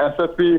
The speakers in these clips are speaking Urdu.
SSP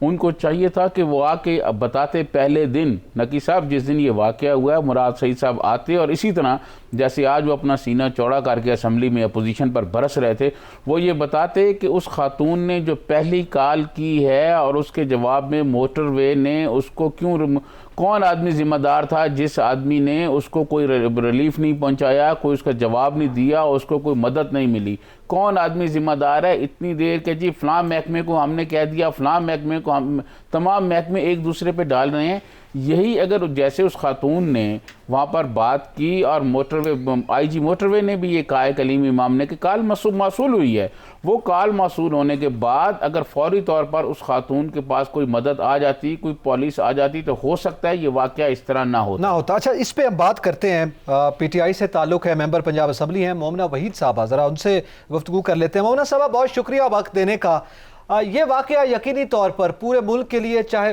ان کو چاہیے تھا کہ وہ آ کے بتاتے پہلے دن، نقی صاحب جس دن یہ واقعہ ہوا ہے مراد سعید صاحب آتے، اور اسی طرح جیسے آج وہ اپنا سینہ چوڑا کر کے اسمبلی میں اپوزیشن پر برس رہے تھے، وہ یہ بتاتے کہ اس خاتون نے جو پہلی کال کی ہے اور اس کے جواب میں موٹر وے نے اس کو کیوں، کون آدمی ذمہ دار تھا جس آدمی نے اس کو کوئی ریلیف نہیں پہنچایا، کوئی اس کا جواب نہیں دیا، اس کو کوئی مدد نہیں ملی، کون آدمی ذمہ دار ہے اتنی دیر کہ جی فلاں محکمے کو ہم نے کہہ دیا، فلاں محکمے کو ہم، تمام محکمے ایک دوسرے پہ ڈال رہے ہیں۔ یہی اگر جیسے اس خاتون نے وہاں پر بات کی اور موٹر وے آئی جی موٹر وے نے بھی یہ کہا ہے کلیم امام نے کہ کال موصول ہوئی ہے، وہ کال موصول ہونے کے بعد اگر فوری طور پر اس خاتون کے پاس کوئی مدد آ جاتی، کوئی پولیس آ جاتی، تو ہو سکتا ہے یہ واقعہ اس طرح نہ ہوتا۔ اچھا، اس پہ ہم بات کرتے ہیں، پی ٹی آئی سے تعلق ہے، ممبر پنجاب اسمبلی ہیں مومنہ وحید صاحبہ، ذرا ان سے گفتگو کر لیتے ہیں۔ مومنہ صاحبہ بہت شکریہ وقت دینے کا۔ یہ واقعہ یقینی طور پر پورے ملک کے لیے، چاہے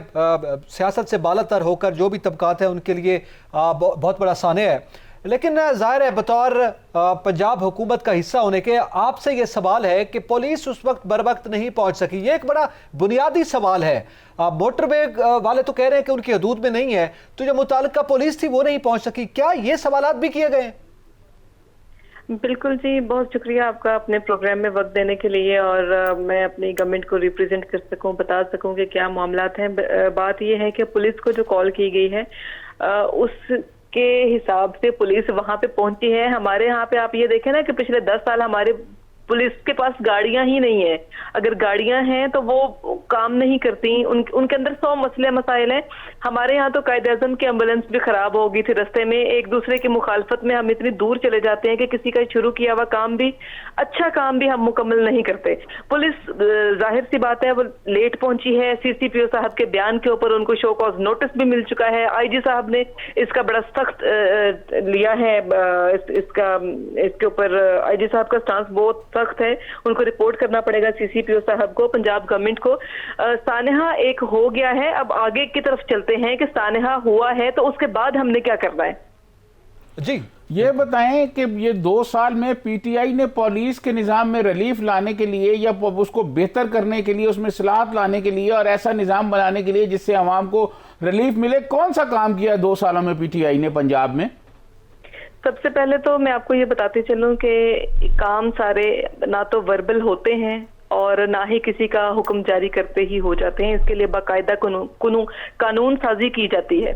سیاست سے بالا تر ہو کر جو بھی طبقات ہیں ان کے لیے بہت بڑا سانحہ ہے، لیکن ظاہر ہے بطور پنجاب حکومت کا حصہ ہونے کے آپ سے یہ سوال ہے کہ پولیس اس وقت بر وقت نہیں پہنچ سکی۔ یہ ایک بڑا بنیادی سوال ہے۔ موٹر وے والے تو کہہ رہے ہیں کہ ان کی حدود میں نہیں ہے، تو جو متعلقہ پولیس تھی وہ نہیں پہنچ سکی، کیا یہ سوالات بھی کیے گئے ہیں؟ بالکل جی، بہت شکریہ آپ کا اپنے پروگرام میں وقت دینے کے لیے، اور میں اپنی گورنمنٹ کو ریپرزینٹ کر سکوں، بتا سکوں کہ کیا معاملات ہیں۔ بات یہ ہے کہ پولیس کو جو کال کی گئی ہے اس کے حساب سے پولیس وہاں پہ پہنچی ہے۔ ہمارے یہاں پہ آپ یہ دیکھیں نا کہ پچھلے 10 سال ہمارے پولیس کے پاس گاڑیاں ہی نہیں ہیں، اگر گاڑیاں ہیں تو وہ کام نہیں کرتی، ان کے اندر 100 مسئلے مسائل ہیں۔ ہمارے یہاں تو قائد اعظم کی ایمبولینس بھی خراب ہو گئی تھی رستے میں، ایک دوسرے کی مخالفت میں ہم اتنی دور چلے جاتے ہیں کہ کسی کا شروع کیا ہوا کام بھی، اچھا کام بھی ہم مکمل نہیں کرتے۔ پولیس ظاہر سی بات ہے وہ لیٹ پہنچی ہے، سی سی پی او صاحب کے بیان کے اوپر ان کو شو کاز نوٹس بھی مل چکا ہے، آئی جی صاحب نے اس کا بڑا سخت لیا ہے، اس کے اوپر آئی جی صاحب کا سٹانس بہت سخت ہے، ان کو رپورٹ کرنا پڑے گا سی سی پی او صاحب کو، پنجاب گورنمنٹ کو۔ سانحہ ایک ہو گیا ہے، اب آگے کی طرف چلتے ہیں کہ سانحہ ہوا ہے تو اس کے بعد ہم نے کیا کرنا ہے۔ جی یہ بتائیں کہ یہ 2 سال میں پی ٹی آئی نے پولیس کے نظام میں ریلیف لانے کے لیے یا اس کو بہتر کرنے کے لیے، اس میں اصلاحات لانے کے لیے اور ایسا نظام بنانے کے لیے جس سے عوام کو ریلیف ملے، کون سا کام کیا 2 سالوں میں پی ٹی آئی نے پنجاب میں؟ سب سے پہلے تو میں آپ کو یہ بتاتی چلوں کہ کام سارے نہ تو وربل ہوتے ہیں اور نہ ہی کسی کا حکم جاری کرتے ہی ہو جاتے ہیں، اس کے لیے باقاعدہ قانون سازی کی جاتی ہے،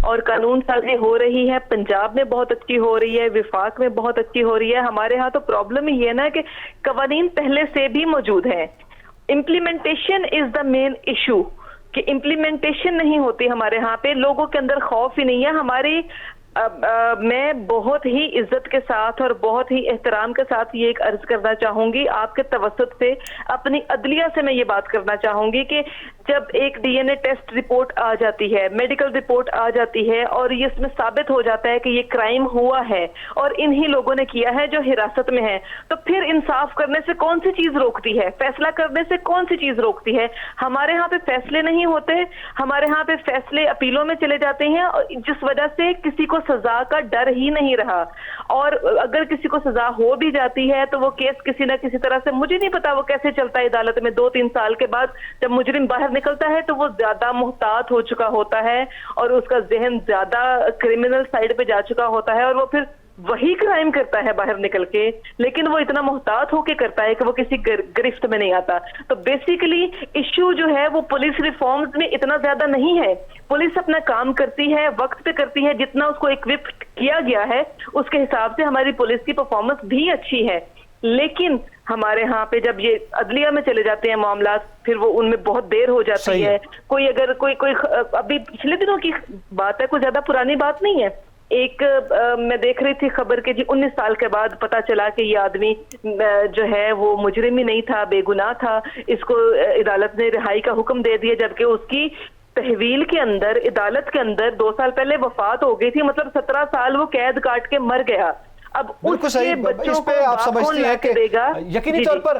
اور قانون سازی ہو رہی ہے، پنجاب میں بہت اچھی ہو رہی ہے، وفاق میں بہت اچھی ہو رہی ہے۔ ہمارے ہاں تو پرابلم ہی ہے نا کہ قوانین پہلے سے بھی موجود ہیں، implementation is the main issue, کہ امپلیمنٹیشن نہیں ہوتی ہمارے ہاں پہ، لوگوں کے اندر خوف ہی نہیں ہے۔ ہماری میں بہت ہی عزت کے ساتھ اور بہت ہی احترام کے ساتھ یہ ایک عرض کرنا چاہوں گی آپ کے توسط سے، اپنی عدلیہ سے میں یہ بات کرنا چاہوں گی کہ جب ایک D N A test report آ جاتی ہے، میڈیکل رپورٹ آ جاتی ہے اور یہ اس میں ثابت ہو جاتا ہے کہ یہ کرائم ہوا ہے اور انہی لوگوں نے کیا ہے جو حراست میں ہیں، تو پھر انصاف کرنے سے کون سی چیز روکتی ہے؟ فیصلہ کرنے سے کون سی چیز روکتی ہے؟ ہمارے ہاں پہ فیصلے نہیں ہوتے، ہمارے ہاں پہ فیصلے اپیلوں میں چلے جاتے ہیں، جس وجہ سے کسی کو سزا کا ڈر ہی نہیں رہا، اور اگر کسی کو سزا ہو بھی جاتی ہے تو وہ کیس کسی نہ کسی طرح سے، مجھے نہیں پتا وہ کیسے چلتا ہے عدالت میں، 2-3 سال کے بعد جب مجرم باہر نکلتا ہے تو وہ زیادہ محتاط ہو چکا ہوتا ہے اور اس کا ذہن زیادہ کرمنل سائیڈ پہ جا چکا ہوتا ہے اور وہ پھر وہی کرائم کرتا ہے باہر نکل کے، لیکن وہ اتنا محتاط ہو کے کرتا ہے کہ وہ کسی گرفت میں نہیں آتا۔ تو بیسیکلی ایشو جو ہے وہ پولیس ریفارمز میں اتنا زیادہ نہیں ہے، پولیس اپنا کام کرتی ہے، وقت پہ کرتی ہے، جتنا اس کو اکوپ کیا گیا ہے اس کے حساب سے ہماری پولیس کی پرفارمنس بھی اچھی ہے، لیکن ہمارے ہاں پہ جب یہ عدلیہ میں چلے جاتے ہیں معاملات، پھر وہ ان میں بہت دیر ہو جاتی ہے۔ کوئی اگر کوئی ابھی پچھلے دنوں کی بات ہے، کوئی زیادہ پرانی بات نہیں ہے، ایک میں دیکھ رہی تھی خبر کہ جی 19 سال کے بعد پتا چلا کہ یہ آدمی جو ہے وہ مجرم ہی نہیں تھا، بے گناہ تھا، اس کو عدالت نے رہائی کا حکم دے دیا، جبکہ اس کی تحویل کے اندر عدالت کے اندر 2 سال پہلے وفات ہو گئی تھی، مطلب 17 سال وہ قید کاٹ کے مر گیا۔ اب بالکل صحیح، اس پہ آپ سمجھتی ہیں کہ یقینی طور پر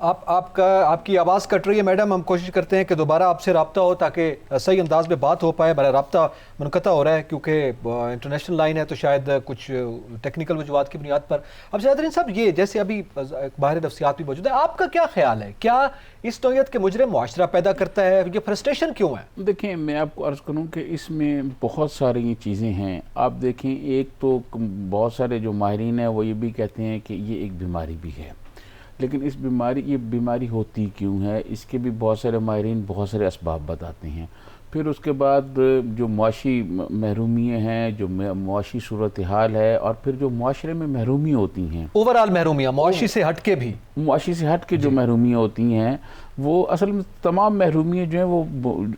آپ کی آواز کٹ رہی ہے میڈم. ہم کوشش کرتے ہیں کہ دوبارہ آپ سے رابطہ ہو تاکہ صحیح انداز میں بات ہو پائے. ہمارا رابطہ منقطع ہو رہا ہے کیونکہ انٹرنیشنل لائن ہے تو شاید کچھ ٹیکنیکل وجوہات کی بنیاد پر. اب زیادرین صاحب یہ جیسے ابھی باہر نفسیات بھی موجود ہے, آپ کا کیا خیال ہے, کیا اس نوعیت کے مجرم معاشرہ پیدا کرتا ہے, یہ فرسٹریشن کیوں ہے؟ دیکھیں میں آپ کو عرض کروں کہ اس میں بہت ساری یہ چیزیں ہیں. آپ دیکھیں ایک تو بہت سارے جو ماہرین ہیں وہ یہ بھی کہتے ہیں کہ یہ ایک بیماری بھی ہے, لیکن یہ بیماری ہوتی کیوں ہے, اس کے بھی بہت سارے ماہرین بہت سارے اسباب بتاتے ہیں. پھر اس کے بعد جو معاشی محرومیاں ہیں, جو معاشی صورتحال ہے, اور پھر جو معاشرے میں محرومی ہوتی ہیں, اوورآل محرومیاں معاشی سے ہٹ کے بھی, معاشی سے ہٹ کے جو محرومیاں ہوتی ہیں, وہ اصل میں تمام محرومیاں جو ہیں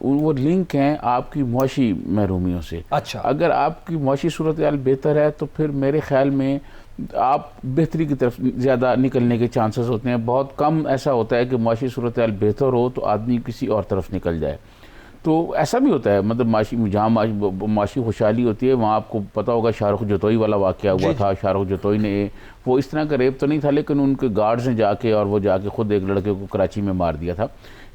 وہ لنک ہیں آپ کی معاشی محرومیوں سے. اچھا, اگر آپ کی معاشی صورتحال بہتر ہے تو پھر میرے خیال میں آپ بہتری کی طرف زیادہ نکلنے کے چانسز ہوتے ہیں. بہت کم ایسا ہوتا ہے کہ معاشی صورتحال بہتر ہو تو آدمی کسی اور طرف نکل جائے. تو ایسا بھی ہوتا ہے, مطلب جہاں معاشی خوشحالی ہوتی ہے وہاں آپ کو پتہ ہوگا شاہ رخ جتوئی والا واقعہ ہوا تھا. شاہ رخ جتوئی نے وہ اس طرح کا ریپ تو نہیں تھا لیکن ان کے گارڈز نے جا کے اور وہ جا کے خود ایک لڑکے کو کراچی میں مار دیا تھا.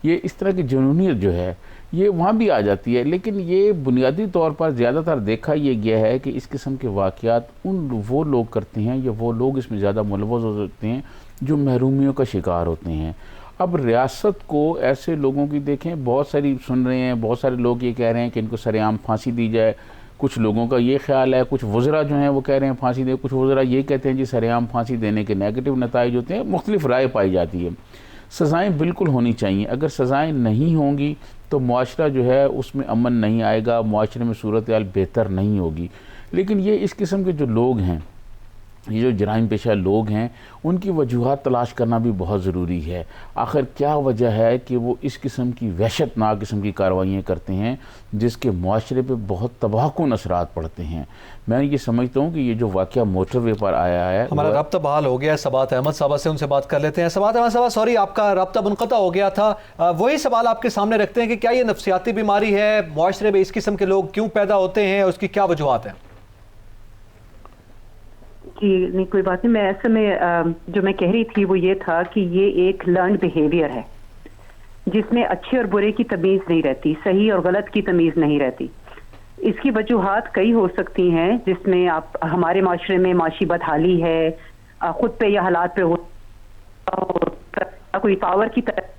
یہ اس طرح کی جنونیت جو ہے یہ وہاں بھی آ جاتی ہے. لیکن یہ بنیادی طور پر زیادہ تر دیکھا یہ گیا ہے کہ اس قسم کے واقعات وہ لوگ کرتے ہیں یا وہ لوگ اس میں زیادہ ملوث ہو سکتے ہیں جو محرومیوں کا شکار ہوتے ہیں. اب ریاست کو ایسے لوگوں کی دیکھیں, بہت ساری سن رہے ہیں, بہت سارے لوگ یہ کہہ رہے ہیں کہ ان کو سر عام پھانسی دی جائے. کچھ لوگوں کا یہ خیال ہے, کچھ وزراء جو ہیں وہ کہہ رہے ہیں پھانسی دے, کچھ وزراء یہ کہتے ہیں جی سر عام پھانسی دینے کے نیگیٹو نتائج ہوتے ہیں. مختلف رائے پائی جاتی ہے. سزائیں بالکل ہونی چاہیے. اگر سزائیں نہیں ہوں گی تو معاشرہ جو ہے اس میں امن نہیں آئے گا, معاشرے میں صورتحال بہتر نہیں ہوگی. لیکن یہ اس قسم کے جو لوگ ہیں, یہ جو جرائم پیشہ لوگ ہیں, ان کی وجوہات تلاش کرنا بھی بہت ضروری ہے. آخر کیا وجہ ہے کہ وہ اس قسم کی وحشت ناک قسم کی کارروائیاں کرتے ہیں جس کے معاشرے پہ بہت تباہ کن اثرات پڑتے ہیں. میں یہ سمجھتا ہوں کہ یہ جو واقعہ موٹر وے پر آیا ہے, ہمارا رابطہ بحال ہو گیا ہے سبات احمد صاحبہ سے, ان سے بات کر لیتے ہیں. سبات احمد صاحبہ سوری آپ کا رابطہ منقطع ہو گیا تھا. وہی سوال آپ کے سامنے رکھتے ہیں کہ کیا یہ نفسیاتی بیماری ہے, معاشرے میں اس قسم کے لوگ کیوں پیدا ہوتے ہیں, اس کی کیا وجوہات ہیں؟ جی نہیں کوئی بات نہیں. میں ایسے میں جو میں کہہ رہی تھی وہ یہ تھا کہ یہ ایک لرنڈ بیہیویئر ہے جس میں اچھے اور برے کی تمیز نہیں رہتی, صحیح اور غلط کی تمیز نہیں رہتی. اس کی وجوہات کئی ہو سکتی ہیں جس میں آپ ہمارے معاشرے میں معاشی بدحالی ہے, خود پہ یا حالات پہ کوئی پاور کی طرح.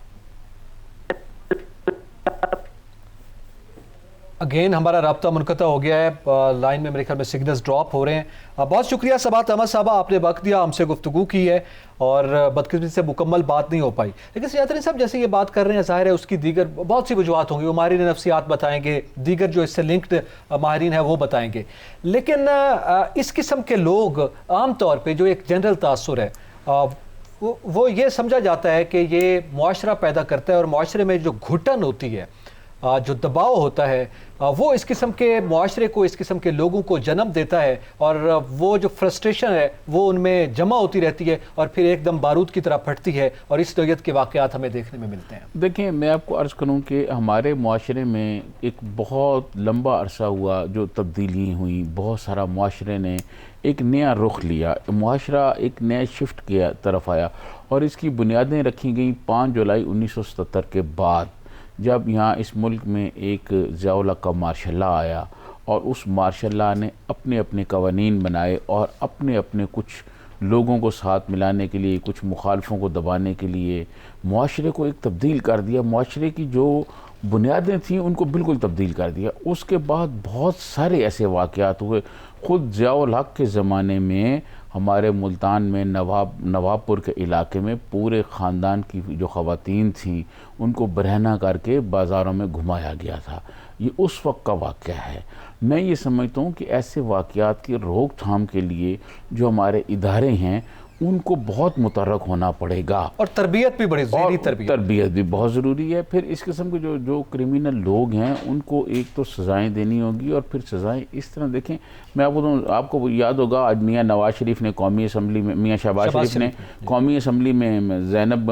اگین ہمارا رابطہ منقطع ہو گیا ہے, لائن میں میرے خیال میں سگنلز ڈراپ ہو رہے ہیں. بہت شکریہ سبات احمد صاحبہ, آپ نے وقت دیا, ہم سے گفتگو کی ہے اور بدقسمتی سے مکمل بات نہیں ہو پائی. لیکن سیادرین صاحب جیسے یہ بات کر رہے ہیں, ظاہر ہے اس کی دیگر بہت سی وجوہات ہوں گی, وہ ماہرین نفسیات بتائیں گے, دیگر جو اس سے لنکڈ ماہرین ہیں وہ بتائیں گے. لیکن اس قسم کے لوگ عام طور پہ جو ایک جنرل تاثر ہے وہ یہ سمجھا جاتا ہے کہ یہ معاشرہ پیدا کرتا ہے, اور معاشرے میں جو گھٹن ہوتی ہے, جو دباؤ ہوتا ہے, وہ اس قسم کے معاشرے کو, اس قسم کے لوگوں کو جنم دیتا ہے, اور وہ جو فرسٹریشن ہے وہ ان میں جمع ہوتی رہتی ہے اور پھر ایک دم بارود کی طرح پھٹتی ہے, اور اس نوعیت کے واقعات ہمیں دیکھنے میں ملتے ہیں. دیکھیں میں آپ کو عرض کروں کہ ہمارے معاشرے میں ایک بہت لمبا عرصہ ہوا جو تبدیلیاں ہوئیں, بہت سارا معاشرے نے ایک نیا رخ لیا, معاشرہ ایک نیا شفٹ کی طرف آیا, اور اس کی بنیادیں رکھی گئیں 5 جولائی 1977 کے بعد, جب یہاں اس ملک میں ایک ضیاء الحق کا مارشاء اللہ آیا, اور اس مارشاء اللہ نے اپنے اپنے قوانین بنائے اور اپنے اپنے کچھ لوگوں کو ساتھ ملانے کے لیے, کچھ مخالفوں کو دبانے کے لیے معاشرے کو ایک تبدیل کر دیا. معاشرے کی جو بنیادیں تھیں ان کو بالکل تبدیل کر دیا. اس کے بعد بہت سارے ایسے واقعات ہوئے. خود ضیاء الحق کے زمانے میں ہمارے ملتان میں نواب پور کے علاقے میں پورے خاندان کی جو خواتین تھیں ان کو برہنہ کر کے بازاروں میں گھمایا گیا تھا. یہ اس وقت کا واقعہ ہے. میں یہ سمجھتا ہوں کہ ایسے واقعات کی روک تھام کے لیے جو ہمارے ادارے ہیں ان کو بہت متحرک ہونا پڑے گا, اور تربیت بھی بڑی ذہنی تربیت بھی بہت ضروری ہے. پھر اس قسم کے جو کرمینل لوگ ہیں ان کو ایک تو سزائیں دینی ہوگی, اور پھر سزائیں اس طرح دیکھیں. میں آپ کو یاد ہوگا آج میاں نواز شریف نے قومی اسمبلی میں, میاں شہباز شریف نے قومی اسمبلی میں زینب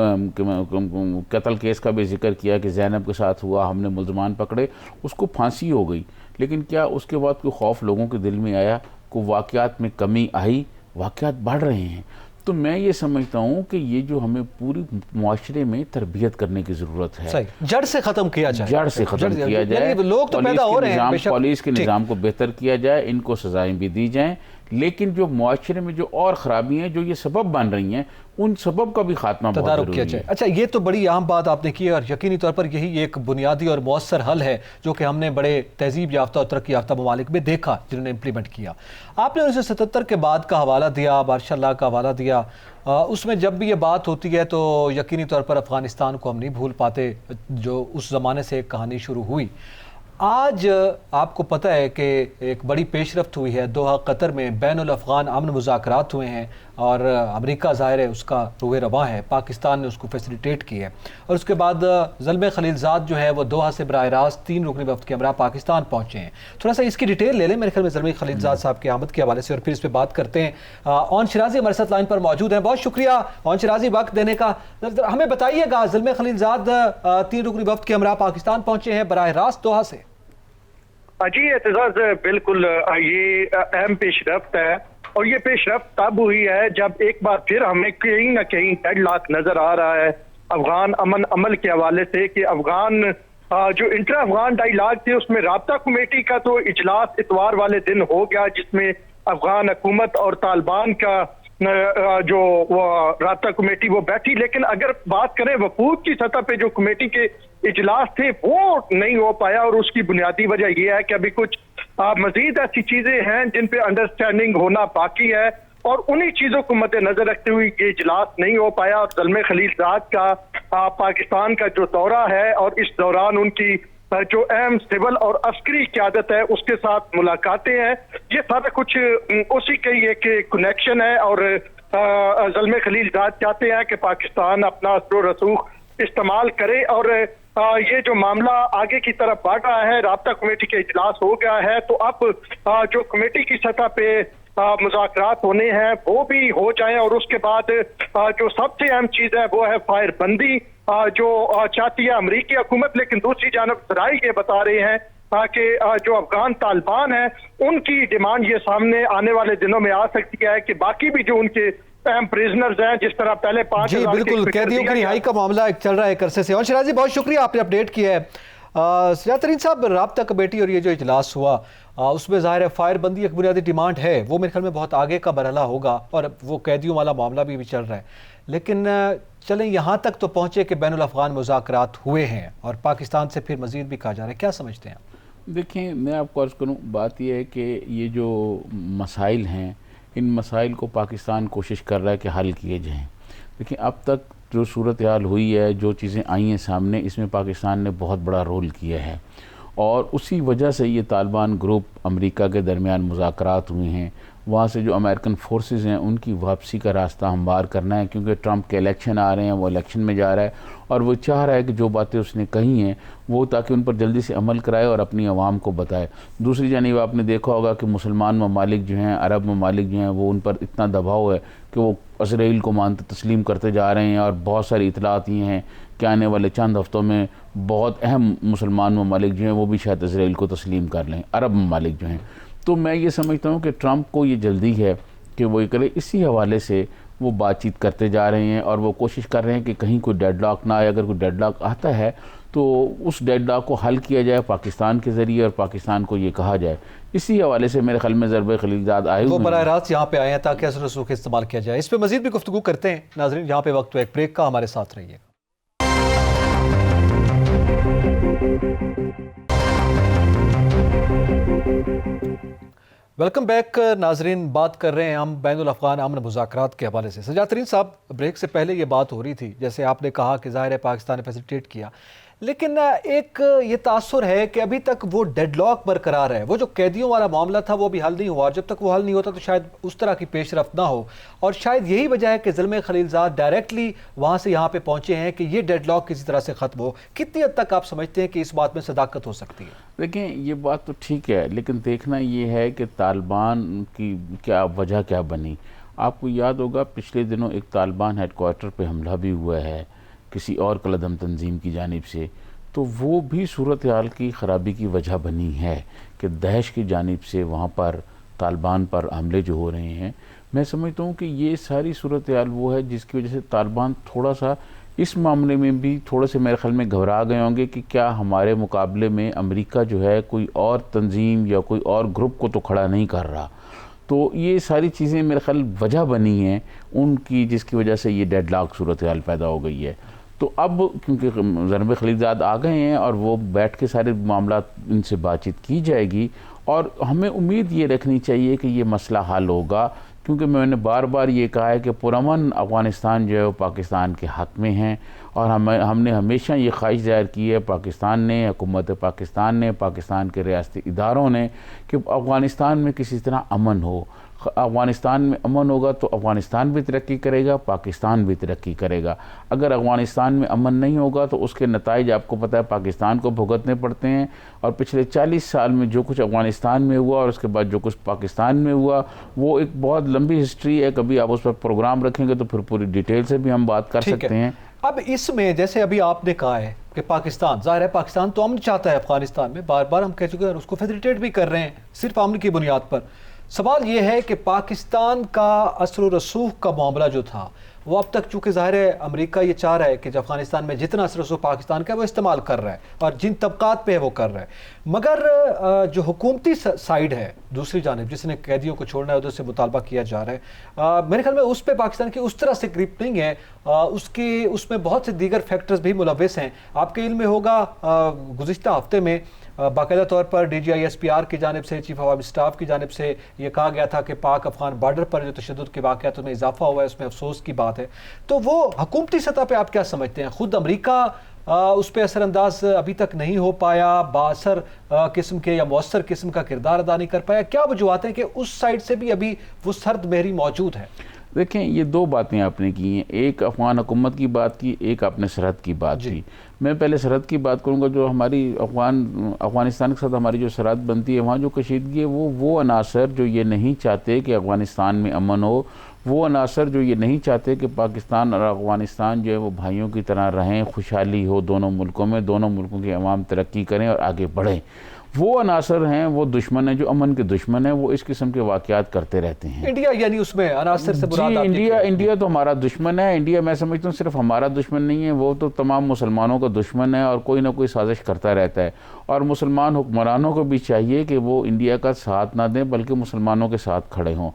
قتل کیس کا بھی ذکر کیا کہ زینب کے ساتھ ہوا, ہم نے ملزمان پکڑے, اس کو پھانسی ہو گئی. لیکن کیا اس کے بعد کوئی خوف لوگوں کے دل میں آیا؟ کوئی واقعات میں کمی آئی؟ واقعات بڑھ رہے ہیں. تو میں یہ سمجھتا ہوں کہ یہ جو ہمیں پوری معاشرے میں تربیت کرنے کی ضرورت ہے، جڑ سے ختم کیا جائے، جڑ سے ختم کیا جائے، لوگ تو پیدا ہو رہے ہیں، پولیس کے نظام کو بہتر کیا جائے، ان کو سزائیں بھی دی جائیں، لیکن جو معاشرے میں جو اور خرابی ہیں جو یہ سبب بن رہی ہیں ان سبب کا بھی خاتمہ بہت ضروری ہے۔ اچھا، یہ تو بڑی اہم بات آپ نے کی اور یقینی طور پر یہی ایک بنیادی اور مؤثر حل ہے جو کہ ہم نے بڑے تہذیب یافتہ اور ترقی یافتہ ممالک میں دیکھا جنہوں نے امپلیمنٹ کیا۔ آپ نے 1977 کے بعد کا حوالہ دیا، بادشاہ اللہ کا حوالہ دیا، اس میں جب بھی یہ بات ہوتی ہے تو یقینی طور پر افغانستان کو ہم نہیں بھول پاتے جو اس زمانے سے ایک کہانی شروع ہوئی۔ آج آپ کو پتہ ہے کہ ایک بڑی پیش رفت ہوئی ہے، دوحہ قطر میں بین الافغان امن مذاکرات ہوئے ہیں اور امریکہ ظاہر ہے اس کا روح رواں ہے، پاکستان نے اس کو فیسیلیٹیٹ کی ہے، اور اس کے بعد زلمے خلیلزاد جو ہے وہ دوحہ سے براہ راست 3 رکنی وفد کے ہمراہ پاکستان پہنچے ہیں۔ تھوڑا سا اس کی ڈیٹیل لے لیں میرے خیال میں زلمے خلیلزاد صاحب کی آمد کے حوالے سے، اور پھر اس پہ بات کرتے ہیں۔ اون شرازی ہمارے ساتھ لائن پر موجود ہیں، بہت شکریہ اون شرازی وقت دینے کا۔ ہمیں بتائیے گا زلمے خلیلزاد 3 رکنی وفد کے ہمراہ پاکستان پہنچے ہیں براہ راست دوحہ سے۔ جی اعتزاز، بالکل یہ اہم پیش رفت ہے، اور یہ پیش رفت تب ہوئی ہے جب ایک بار پھر ہمیں کہیں نہ کہیں ڈیڈ لاک نظر آ رہا ہے افغان امن عمل کے حوالے سے، کہ افغان جو انٹر افغان ڈائیلاگ تھے اس میں رابطہ کمیٹی کا تو اجلاس اتوار والے دن ہو گیا، جس میں افغان حکومت اور طالبان کا جو رابطہ کمیٹی وہ بیٹھی، لیکن اگر بات کریں وفود کی سطح پہ جو کمیٹی کے اجلاس تھے وہ نہیں ہو پایا، اور اس کی بنیادی وجہ یہ ہے کہ ابھی کچھ مزید ایسی چیزیں ہیں جن پہ انڈرسٹینڈنگ ہونا باقی ہے، اور انہی چیزوں کو مد نظر رکھتے ہوئے یہ اجلاس نہیں ہو پایا۔ اور زلمے خلیلزاد کا پاکستان کا جو دورہ ہے اور اس دوران ان کی جو اہم سول اور عسکری قیادت ہے اس کے ساتھ ملاقاتیں ہیں، یہ سارا کچھ اسی کا ہی ایک کنیکشن ہے، اور زلمے خلیلزاد چاہتے ہیں کہ پاکستان اپنا اثر و رسوخ استعمال کرے، اور یہ جو معاملہ آگے کی طرف بڑھ رہا ہے، رابطہ کمیٹی کے اجلاس ہو گیا ہے، تو اب جو کمیٹی کی سطح پہ مذاکرات ہونے ہیں وہ بھی ہو جائیں، اور اس کے بعد جو سب سے اہم چیز ہے وہ ہے فائر بندی جو چاہتی ہے امریکی حکومت، لیکن دوسری جانب ذرائع یہ بتا رہے ہیں کہ جو افغان طالبان ہیں ان کی ڈیمانڈ یہ سامنے آنے والے دنوں میں آ سکتی ہے کہ باقی بھی جو ان کے اہم پریزنرز ہیں، جس طرح پہلے 5,000 جی بالکل قیدیوں کی رہائی کا معاملہ ایک چل رہا ہے ایک عرصے سے۔ اور شرازی بہت شکریہ آپ نے اپڈیٹ کیا ہے۔ سجاد ترین صاحب، رابطہ کمیٹی اور یہ جو اجلاس ہوا اس میں ظاہر ہے فائر بندی ایک بنیادی ڈیمانڈ ہے، وہ میرے خیال میں بہت آگے کا مرحلہ ہوگا، اور وہ قیدیوں والا معاملہ بھی چل رہا ہے، لیکن چلیں یہاں تک تو پہنچے کہ بین الافغان مذاکرات ہوئے ہیں اور پاکستان سے پھر مزید بھی کہا جا رہا ہے، کیا سمجھتے ہیں آپ؟ دیکھیں، میں آپ کو عرض کروں، بات یہ ہے کہ یہ جو مسائل ہیں ان مسائل کو پاکستان کوشش کر رہا ہے کہ حل کیے جائیں۔ دیکھیں، اب تک جو صورتحال ہوئی ہے، جو چیزیں آئی ہیں سامنے، اس میں پاکستان نے بہت بڑا رول کیا ہے، اور اسی وجہ سے یہ طالبان گروپ امریکہ کے درمیان مذاکرات ہوئے ہیں، وہاں سے جو امریکن فورسز ہیں ان کی واپسی کا راستہ ہموار کرنا ہے، کیونکہ ٹرمپ کے الیکشن آ رہے ہیں، وہ الیکشن میں جا رہا ہے، اور وہ چاہ رہا ہے کہ جو باتیں اس نے کہی ہیں وہ تاکہ ان پر جلدی سے عمل کرائے اور اپنی عوام کو بتائے۔ دوسری جانب آپ نے دیکھا ہوگا کہ مسلمان ممالک جو ہیں، عرب ممالک جو ہیں، وہ ان پر اتنا دباؤ ہے کہ وہ اسرائیل کو تسلیم کرتے جا رہے ہیں، اور بہت ساری اطلاعات یہ ہیں کہ آنے والے چند ہفتوں میں بہت اہم مسلمان ممالک جو ہیں وہ بھی شاید اسرائیل کو تسلیم کر لیں، عرب ممالک جو ہیں۔ تو میں یہ سمجھتا ہوں کہ ٹرمپ کو یہ جلدی ہے کہ وہ یہ کرے، اسی حوالے سے وہ بات چیت کرتے جا رہے ہیں، اور وہ کوشش کر رہے ہیں کہ کہیں کوئی ڈیڈ لاک نہ آئے۔ اگر کوئی ڈیڈ لاک آتا ہے تو اس ڈیڈ لاک کو حل کیا جائے پاکستان کے ذریعے، اور پاکستان کو یہ کہا جائے۔ اسی حوالے سے میرے خیال میں زلمے خلیلزاد آئے ہوئے ہیں، وہ براہ راست یہاں پہ آئے ہیں تاکہ اثر و رسوخ استعمال کیا جائے۔ اس پہ مزید بھی گفتگو کرتے ہیں ناظرین، یہاں پہ وقت تو ایک بریک کا، ہمارے ساتھ رہیے۔ ویلکم بیک ناظرین، بات کر رہے ہیں ہم بین الافغان امن مذاکرات کے حوالے سے۔ سجاد ترین صاحب، بریک سے پہلے یہ بات ہو رہی تھی، جیسے آپ نے کہا کہ ظاہر ہے پاکستان نے فیسیلیٹیٹ کیا، لیکن ایک یہ تاثر ہے کہ ابھی تک وہ ڈیڈ لاک برقرار ہے، وہ جو قیدیوں والا معاملہ تھا وہ بھی حل نہیں ہوا، اور جب تک وہ حل نہیں ہوتا تو شاید اس طرح کی پیش رفت نہ ہو، اور شاید یہی وجہ ہے کہ زلمے خلیلزاد ڈائریکٹلی وہاں سے یہاں پہ پہنچے ہیں کہ یہ ڈیڈ لاک کسی طرح سے ختم ہو۔ کتنی حد تک آپ سمجھتے ہیں کہ اس بات میں صداقت ہو سکتی ہے؟ دیکھیں، یہ بات تو ٹھیک ہے، لیکن دیکھنا یہ ہے کہ طالبان کی کیا وجہ کیا بنی۔ آپ کو یاد ہوگا پچھلے دنوں ایک طالبان ہیڈ کوارٹر پہ حملہ بھی ہوا ہے کسی اور کالعدم تنظیم کی جانب سے، تو وہ بھی صورتحال کی خرابی کی وجہ بنی ہے کہ داعش کی جانب سے وہاں پر طالبان پر حملے جو ہو رہے ہیں، میں سمجھتا ہوں کہ یہ ساری صورتحال وہ ہے جس کی وجہ سے طالبان تھوڑا سا اس معاملے میں بھی تھوڑے سے میرے خیال میں گھبرا گئے ہوں گے کہ کیا ہمارے مقابلے میں امریکہ جو ہے کوئی اور تنظیم یا کوئی اور گروپ کو تو کھڑا نہیں کر رہا. تو یہ ساری چیزیں میرے خیال وجہ بنی ہیں ان کی، جس کی وجہ سے یہ ڈیڈ لاک صورتحال پیدا ہو گئی ہے. تو اب کیونکہ ضرب خلیلزاد آ گئے ہیں اور وہ بیٹھ کے سارے معاملات ان سے بات چیت کی جائے گی، اور ہمیں امید یہ رکھنی چاہیے کہ یہ مسئلہ حل ہوگا، کیونکہ میں نے بار بار یہ کہا ہے کہ پرامن افغانستان جو ہے وہ پاکستان کے حق میں ہیں، اور ہم نے ہمیشہ یہ خواہش ظاہر کی ہے، پاکستان نے، حکومت پاکستان نے، پاکستان کے ریاستی اداروں نے، کہ افغانستان میں کسی طرح امن ہو. افغانستان میں امن ہوگا تو افغانستان بھی ترقی کرے گا، پاکستان بھی ترقی کرے گا. اگر افغانستان میں امن نہیں ہوگا تو اس کے نتائج آپ کو پتہ ہے پاکستان کو بھگتنے پڑتے ہیں. اور پچھلے 40 سال میں جو کچھ افغانستان میں ہوا اور اس کے بعد جو کچھ پاکستان میں ہوا، وہ ایک بہت لمبی ہسٹری ہے. کبھی آپ اس پر پروگرام رکھیں گے تو پھر پوری ڈیٹیل سے بھی ہم بات کر سکتے ہیں. اب اس میں جیسے ابھی آپ نے کہا ہے کہ پاکستان، ظاہر ہے پاکستان تو امن چاہتا ہے افغانستان میں، بار بار ہم کہہ چکے ہیں، اور اس کو فیسیلیٹیٹ بھی کر رہے ہیں صرف امن کی بنیاد پر. سوال یہ ہے کہ پاکستان کا اثر و رسوخ کا معاملہ جو تھا وہ اب تک، چونکہ ظاہر ہے امریکہ یہ چاہ رہا ہے کہ افغانستان میں جتنا اثر و رسوخ پاکستان کا ہے وہ استعمال کر رہا ہے، اور جن طبقات پہ ہے وہ کر رہا ہے، مگر جو حکومتی سائیڈ ہے دوسری جانب جس نے قیدیوں کو چھوڑنا ہے ادھر سے مطالبہ کیا جا رہا ہے، میرے خیال میں اس پہ پاکستان کی اس طرح سے گریپ نہیں ہے. اس میں بہت سے دیگر فیکٹرز بھی ملوث ہیں. آپ کے علم میں ہوگا گزشتہ ہفتے میں باقاعدہ طور پر D G I S P R کی جانب سے، چیف آف آرمی اسٹاف کی جانب سے یہ کہا گیا تھا کہ پاک افغان بارڈر پر جو تشدد کے واقعات میں اضافہ ہوا ہے اس میں افسوس کی بات ہے. تو وہ حکومتی سطح پہ آپ کیا سمجھتے ہیں؟ خود امریکہ اس پہ اثر انداز ابھی تک نہیں ہو پایا، باثر قسم کے یا مؤثر قسم کا کردار ادا نہیں کر پایا، کیا وجوہات ہیں کہ اس سائڈ سے بھی ابھی وہ سرد مہری موجود ہے؟ دیکھیں، یہ دو باتیں آپ نے کی ہیں، ایک افغان حکومت کی بات کی، ایک آپ نے سرحد کی بات کی. میں پہلے سرحد کی بات کروں گا. جو ہماری افغانستان کے ساتھ ہماری جو سرحد بنتی ہے وہاں جو کشیدگی ہے وہ عناصر جو یہ نہیں چاہتے کہ افغانستان میں امن ہو، وہ عناصر جو یہ نہیں چاہتے کہ پاکستان اور افغانستان جو ہے وہ بھائیوں کی طرح رہیں، خوشحالی ہو دونوں ملکوں میں، دونوں ملکوں کے عوام ترقی کریں اور آگے بڑھیں، وہ عناصر ہیں، وہ دشمن ہیں، جو امن کے دشمن ہیں، وہ اس قسم کے واقعات کرتے رہتے ہیں. انڈیا یعنی اس میں عناصر سے مراد انڈیا تو ہمارا دشمن ہے. انڈیا میں سمجھتا ہوں صرف ہمارا دشمن نہیں ہے، وہ تو تمام مسلمانوں کا دشمن ہے اور کوئی نہ کوئی سازش کرتا رہتا ہے. اور مسلمان حکمرانوں کو بھی چاہیے کہ وہ انڈیا کا ساتھ نہ دیں بلکہ مسلمانوں کے ساتھ کھڑے ہوں.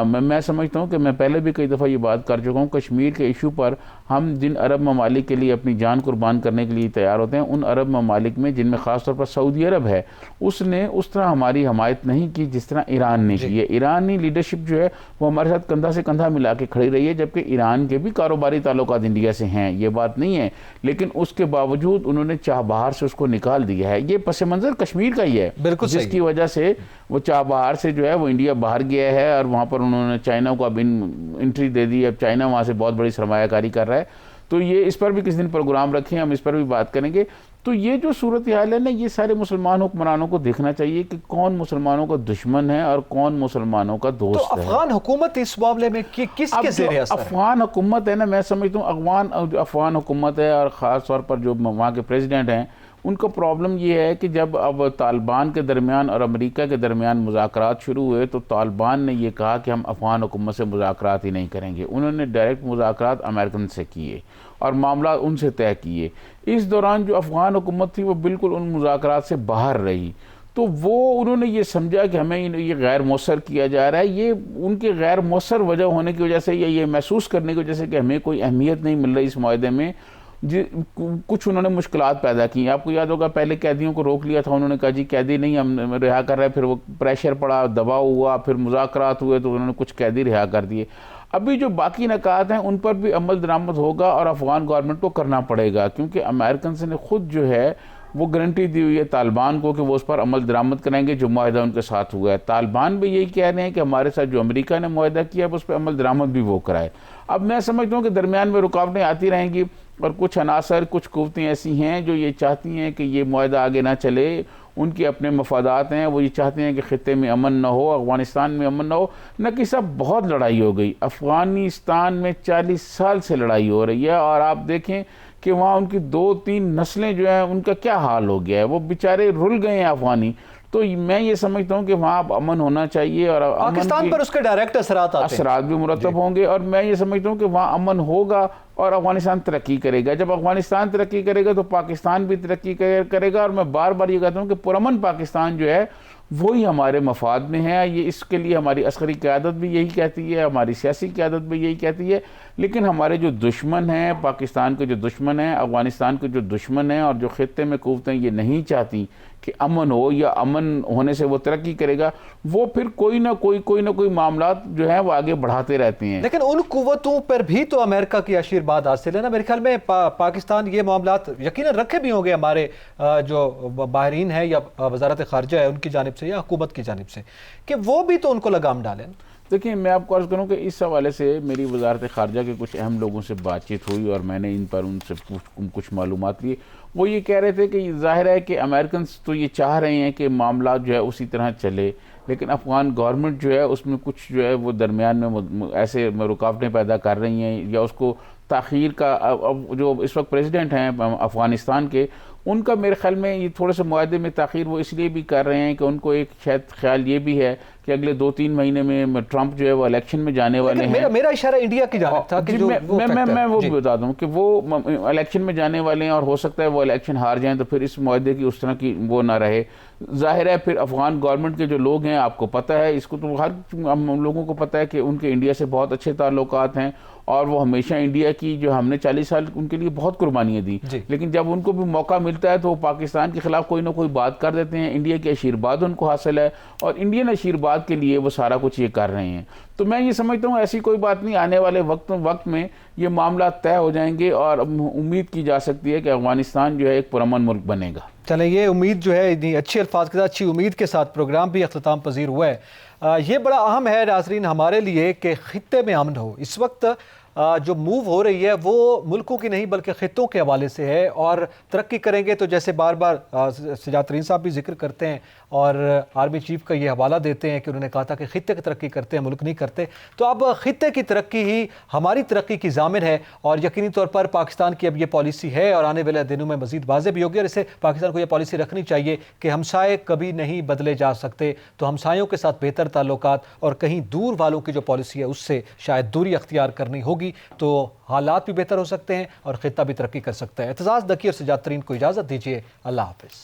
میں سمجھتا ہوں کہ میں پہلے بھی کئی دفعہ یہ بات کر چکا ہوں، کشمیر کے ایشو پر ہم جن عرب ممالک کے لیے اپنی جان قربان کرنے کے لیے تیار ہوتے ہیں، ان عرب ممالک میں جن میں خاص طور پر سعودی عرب ہے، اس نے اس طرح ہماری حمایت نہیں کی جس طرح ایران نے کی ہے. ایرانی لیڈرشپ جو ہے وہ ہمارے ساتھ کندھا سے کندھا ملا کے کھڑی رہی ہے، جبکہ ایران کے بھی کاروباری تعلقات انڈیا سے ہیں، یہ بات نہیں ہے، لیکن اس کے باوجود انہوں نے چاہ بہار سے اس کو نکال دیا ہے. یہ پس منظر کشمیر کا ہی ہے، جس کی وجہ سے وہ چاہ بہار سے جو ہے وہ انڈیا باہر گیا ہے، اور وہاں پر انہوں نے چائنا کو اب انٹری دے دی. اب چائنا وہاں سے بہت بڑی سرمایہ کاری کر رہا ہے. تو یہ اس پر بھی کس دن پروگرام رکھیں، ہم اس پر بھی بات کریں گے. تو یہ جو صورتحال ہے نا، یہ سارے مسلمان حکمرانوں کو دیکھنا چاہیے کہ کون مسلمانوں کا دشمن ہے اور کون مسلمانوں کا دوست ہے. تو افغان حکومت اس معاملے میں کس کے زیر اثر ہے؟ افغان حکومت ہے نا، میں سمجھتا ہوں افغان حکومت ہے، اور خاص طور پر جو وہاں کے پریزیڈنٹ ہیں، ان کا پرابلم یہ ہے کہ جب اب طالبان کے درمیان اور امریکہ کے درمیان مذاکرات شروع ہوئے تو طالبان نے یہ کہا کہ ہم افغان حکومت سے مذاکرات ہی نہیں کریں گے. انہوں نے ڈائریکٹ مذاکرات امریکن سے کیے اور معاملات ان سے طے کیے. اس دوران جو افغان حکومت تھی وہ بالکل ان مذاکرات سے باہر رہی. تو وہ انہوں نے یہ سمجھا کہ ہمیں یہ غیر مؤثر کیا جا رہا ہے. یہ ان کے غیر مؤثر وجہ ہونے کی وجہ سے، یا یہ محسوس کرنے کی وجہ سے کہ ہمیں کوئی اہمیت نہیں مل رہی اس معاہدے میں، کچھ انہوں نے مشکلات پیدا کی. آپ کو یاد ہوگا پہلے قیدیوں کو روک لیا تھا، انہوں نے کہا جی قیدی نہیں ہم رہا کر رہے، پھر وہ پریشر پڑا، دباؤ ہوا، پھر مذاکرات ہوئے تو انہوں نے کچھ قیدی رہا کر دیے. ابھی جو باقی نکات ہیں ان پر بھی عمل درآمد ہوگا اور افغان گورنمنٹ کو کرنا پڑے گا، کیونکہ امریکنز نے خود جو ہے وہ گارنٹی دی ہوئی ہے طالبان کو کہ وہ اس پر عمل درآمد کریں گے جو معاہدہ ان کے ساتھ ہوا ہے. طالبان بھی یہی کہہ رہے ہیں کہ ہمارے ساتھ جو امریکہ نے معاہدہ کیا ہے اس پہ عمل درآمد بھی وہ کرائے. اب میں سمجھتا ہوں کہ درمیان میں رکاوٹیں آتی رہیں گی، اور کچھ عناصر، کچھ قوتیں ایسی ہیں جو یہ چاہتی ہیں کہ یہ معاہدہ آگے نہ چلے. ان کے اپنے مفادات ہیں، وہ یہ چاہتے ہیں کہ خطے میں امن نہ ہو، افغانستان میں امن نہ ہو. نہ کہ صاحب بہت لڑائی ہو گئی افغانستان میں، 40 سال سے لڑائی ہو رہی ہے، اور آپ دیکھیں کہ وہاں ان کی 2-3 نسلیں جو ہیں ان کا کیا حال ہو گیا ہے. وہ بیچارے رل گئے ہیں افغانی. تو میں یہ سمجھتا ہوں کہ وہاں اب امن ہونا چاہیے اور پاکستان پر اس کے ڈائریکٹ اثرات بھی مرتب ہوں گے، اور میں یہ سمجھتا ہوں کہ وہاں امن ہوگا اور افغانستان ترقی کرے گا۔ جب افغانستان ترقی کرے گا تو پاکستان بھی ترقی کرے گا، اور میں بار بار یہ کہتا ہوں کہ پرامن پاکستان جو ہے وہی ہمارے مفاد میں ہے۔ یہ اس کے لیے ہماری عسکری قیادت بھی یہی کہتی ہے، ہماری سیاسی قیادت بھی یہی کہتی ہے، لیکن ہمارے جو دشمن ہیں، پاکستان کے جو دشمن ہیں، افغانستان کے جو دشمن ہیں، اور جو خطے میں قوتیں یہ نہیں چاہتی کہ امن ہو یا امن ہونے سے وہ ترقی کرے گا، وہ پھر کوئی نہ کوئی معاملات جو ہیں وہ آگے بڑھاتے رہتے ہیں۔ لیکن ان قوتوں پر بھی تو امریکہ کی آشیرواد حاصل ہے نا۔ میرے خیال میں پاکستان یہ معاملات یقیناً رکھے بھی ہوں گے ہمارے جو باہرین ہیں یا وزارت خارجہ ہے ان کی جانب سے یا حکومت کی جانب سے، کہ وہ بھی تو ان کو لگام ڈالیں۔ دیکھیں، میں آپ کو عرض کروں کہ اس حوالے سے میری وزارت خارجہ کے کچھ اہم لوگوں سے بات چیت ہوئی اور میں نے ان سے کچھ معلومات لی۔ وہ یہ کہہ رہے تھے کہ ظاہر ہے کہ امریکنز تو یہ چاہ رہے ہیں کہ معاملات جو ہے اسی طرح چلے، لیکن افغان گورنمنٹ جو ہے اس میں کچھ جو ہے وہ درمیان میں ایسے رکاوٹیں پیدا کر رہی ہیں، یا اس کو تاخیر کا جو اس وقت پریزیڈنٹ ہیں افغانستان کے، ان کا میرے خیال میں یہ تھوڑے سے معاہدے میں تاخیر وہ اس لیے بھی کر رہے ہیں کہ ان کو ایک شاید خیال یہ بھی ہے کہ اگلے 2-3 مہینے میں ٹرمپ جو ہے وہ الیکشن میں جانے والے ہیں۔ میرا اشارہ انڈیا کی جانب تھا کہ میں وہ بھی بتا دوں کہ وہ الیکشن میں جانے والے ہیں، اور ہو سکتا ہے وہ الیکشن ہار جائیں تو پھر اس معاہدے کی اس طرح کی وہ نہ رہے۔ ظاہر ہے پھر افغان گورنمنٹ کے جو لوگ ہیں، آپ کو پتہ ہے، اس کو تو ہم لوگوں کو پتہ ہے کہ ان کے انڈیا سے بہت اچھے تعلقات ہیں، اور وہ ہمیشہ انڈیا کی جو ہم نے 40 سال ان کے لیے بہت قربانیاں دی، لیکن جب ان کو بھی موقع ملتا ہے تو وہ پاکستان کے خلاف کوئی نہ کوئی بات کر دیتے ہیں۔ انڈیا کے آشیرواد ان کو حاصل ہے، اور انڈین آشیرواد کے لیے وہ سارا کچھ یہ کر رہے ہیں۔ تو میں یہ سمجھتا ہوں ایسی کوئی بات نہیں، آنے والے وقت میں یہ معاملات طے ہو جائیں گے، اور امید کی جا سکتی ہے کہ افغانستان جو ہے ایک پرامن ملک بنے گا۔ چلیں، یہ امید جو ہے اتنی اچھے الفاظ کے ساتھ، اچھی امید کے ساتھ پروگرام بھی اختتام پذیر ہوا ہے۔ یہ بڑا اہم ہے ناظرین ہمارے لیے کہ خطے میں امن ہو۔ اس وقت جو موو ہو رہی ہے وہ ملکوں کی نہیں بلکہ خطوں کے حوالے سے ہے، اور ترقی کریں گے تو جیسے بار بار سجاد ترین صاحب بھی ذکر کرتے ہیں اور آرمی چیف کا یہ حوالہ دیتے ہیں کہ انہوں نے کہا تھا کہ خطے کی ترقی کرتے ہیں، ملک نہیں کرتے۔ تو اب خطے کی ترقی ہی ہماری ترقی کی ضامن ہے، اور یقینی طور پر پاکستان کی اب یہ پالیسی ہے، اور آنے والے دنوں میں مزید واضح بھی ہوگی، اور اسے پاکستان کو یہ پالیسی رکھنی چاہیے کہ ہمسائے کبھی نہیں بدلے جا سکتے، تو ہمسایوں کے ساتھ بہتر تعلقات، اور کہیں دور والوں کی جو پالیسی ہے اس سے شاید دوری اختیار کرنی ہوگی، تو حالات بھی بہتر ہو سکتے ہیں اور خطہ بھی ترقی کر سکتا ہے۔ اعتزاز دکی اور سجاد ترین کو اجازت دیجیے، اللہ حافظ۔